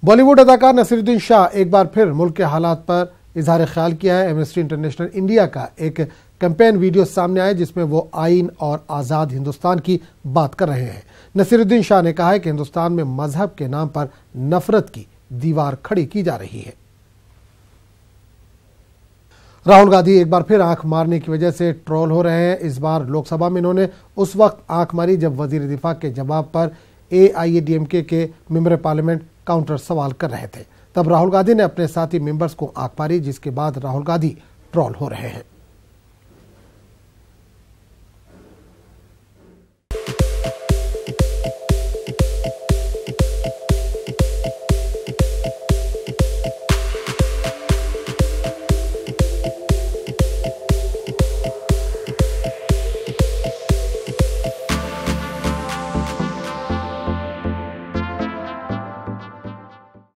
बॉलीवुड अदाकार नसीरुद्दीन शाह एक बार फिर मुल्क के हालात पर इजहार ख्याल किया है। एमनेस्टी इंटरनेशनल इंडिया का एक कैंपेन वीडियो सामने आया जिसमें वो आइन और आज़ाद हिंदुस्तान की बात कर रहे हैं। नसीरुद्दीन शाह ने कहा है कि हिंदुस्तान में मजहब के नाम पर नफरत की दीवार खड़ी की जा रही है। राहुल गांधी एक बार फिर आंख मारने की वजह से ट्रोल हो रहे हैं। इस बार लोकसभा में इन्होंने उस वक्त आंख मारी जब वजीर दिफा के जवाब पर AIADMK के मेंबर पार्लियामेंट काउंटर सवाल कर रहे थे। तब राहुल गांधी ने अपने साथी मेंबर्स को आंख मारी, जिसके बाद राहुल गांधी ट्रोल हो रहे हैं।